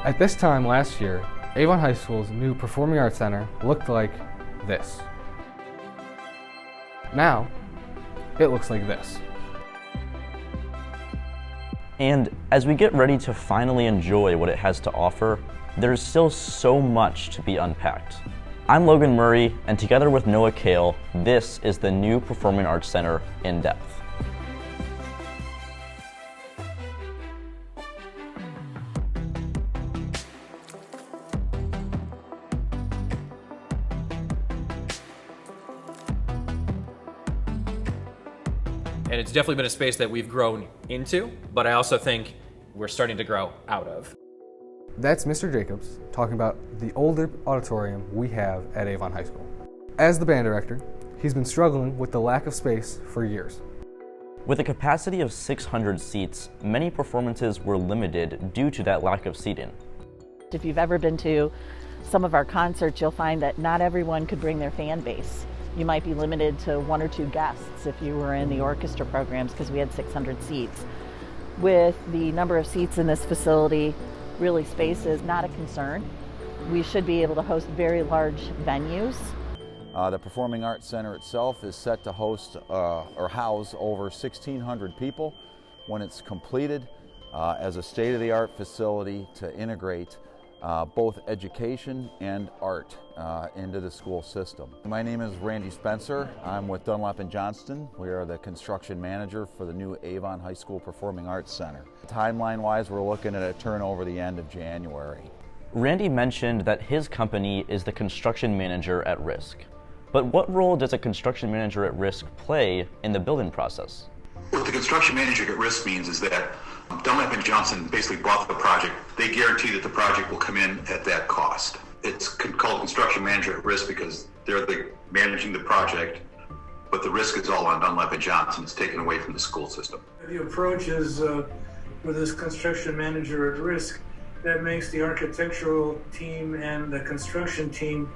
At this time last year, Avon High School's new Performing Arts Center looked like this. Now, it looks like this. And as we get ready to finally enjoy what it has to offer, there's still so much to be unpacked. I'm Logan Murray, and together with Noah Kale, this is the new Performing Arts Center in depth. And it's definitely been a space that we've grown into, but I also think we're starting to grow out of. That's Mr. Jacobs talking about the older auditorium we have at Avon High School. As the band director, he's been struggling with the lack of space for years. With a capacity of 600 seats, many performances were limited due to that lack of seating. If you've ever been to some of our concerts, you'll find that not everyone could bring their fan base. You might be limited to 1 or 2 guests if you were in the orchestra programs because we had 600 seats. With the number of seats in this facility, really space is not a concern. We should be able to host very large venues. The Performing Arts Center itself is set to host or house over 1,600 people when it's completed as a state-of-the-art facility to integrate both education and art into the school system. My name is Randy Spencer. I'm with Dunlap & Johnston. We are the construction manager for the new Avon High School Performing Arts Center. Timeline-wise, we're looking at a turnover the end of January. Randy mentioned that his company is the construction manager at risk. But what role does a construction manager at risk play in the building process? What the construction manager at risk means is that Dunlap & Johnson basically bought the project. They guarantee that the project will come in at that cost. It's called construction manager at risk because they're managing the project, but the risk is all on Dunlap & Johnson. It's taken away from the school system. The approach is with this construction manager at risk, that makes the architectural team and the construction team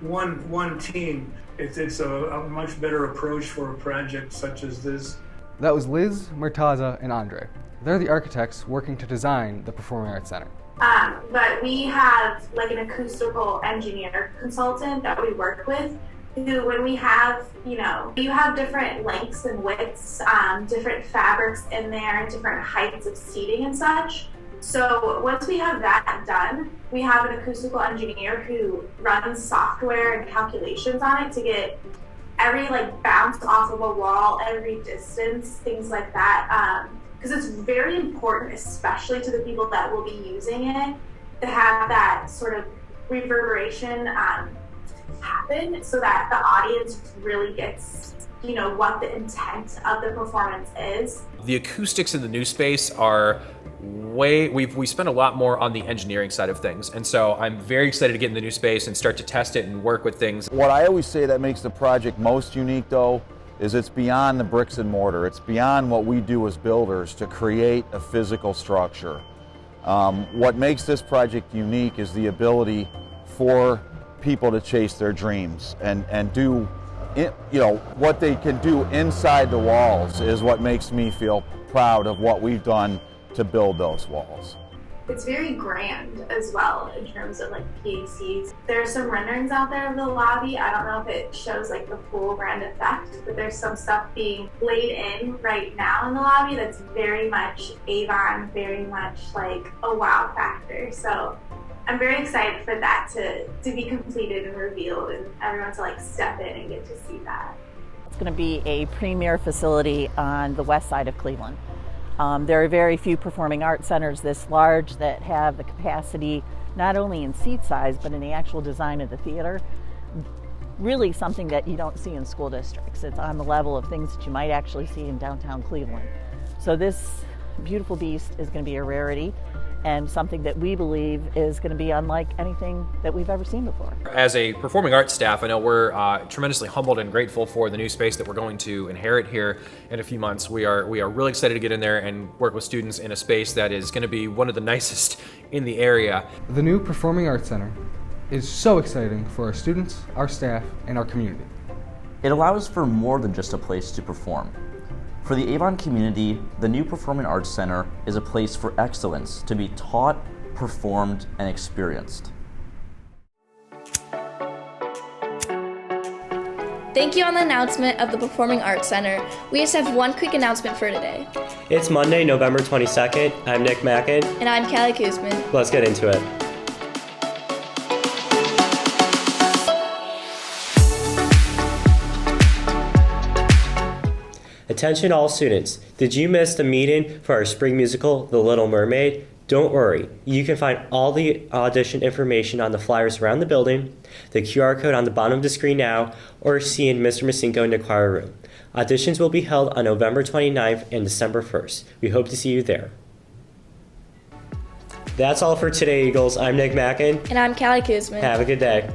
one team. It's a much better approach for a project such as this. That was Liz, Murtaza, and Andre. They're the architects working to design the Performing Arts Center. But we have like an acoustical engineer consultant that we work with who, when we have, you have different lengths and widths, different fabrics in there, different heights of seating and such. So once we have that done, we have an acoustical engineer who runs software and calculations on it to get every bounce off of a wall, every distance, things like that. Because it's very important, especially to the people that will be using it, to have that sort of reverberation happen so that the audience really gets, what the intent of the performance is. The acoustics in the new space are we spent a lot more on the engineering side of things. And so I'm very excited to get in the new space and start to test it and work with things. What I always say that makes the project most unique though, is it's beyond the bricks and mortar. It's beyond what we do as builders to create a physical structure. What makes this project unique is the ability for people to chase their dreams and do what they can do inside the walls is what makes me feel proud of what we've done to build those walls. It's very grand as well in terms of PACs. There's some renderings out there of the lobby. I don't know if it shows the full grand effect, but there's some stuff being laid in right now in the lobby that's very much Avon, very much a wow factor. So I'm very excited for that to be completed and revealed and everyone to step in and get to see that. It's going to be a premier facility on the west side of Cleveland. There are very few performing arts centers this large that have the capacity not only in seat size but in the actual design of the theater. Really something that you don't see in school districts. It's on the level of things that you might actually see in downtown Cleveland. So this beautiful beast is going to be a rarity and something that we believe is going to be unlike anything that we've ever seen before. As a performing arts staff, I know we're tremendously humbled and grateful for the new space that we're going to inherit here in a few months. We are really excited to get in there and work with students in a space that is going to be one of the nicest in the area. The new Performing Arts Center is so exciting for our students, our staff, and our community. It allows for more than just a place to perform. For the Avon community, the new Performing Arts Center is a place for excellence to be taught, performed, and experienced. Thank you on the announcement of the Performing Arts Center. We just have one quick announcement for today. It's Monday, November 22nd. I'm Nick Mackin. And I'm Callie Kuzman. Let's get into it. Attention all students. Did you miss the meeting for our spring musical, The Little Mermaid? Don't worry. You can find all the audition information on the flyers around the building, the QR code on the bottom of the screen now, or see in Mr. Masinko in the choir room. Auditions will be held on November 29th and December 1st. We hope to see you there. That's all for today, Eagles. I'm Nick Mackin. And I'm Callie Kuzman. Have a good day.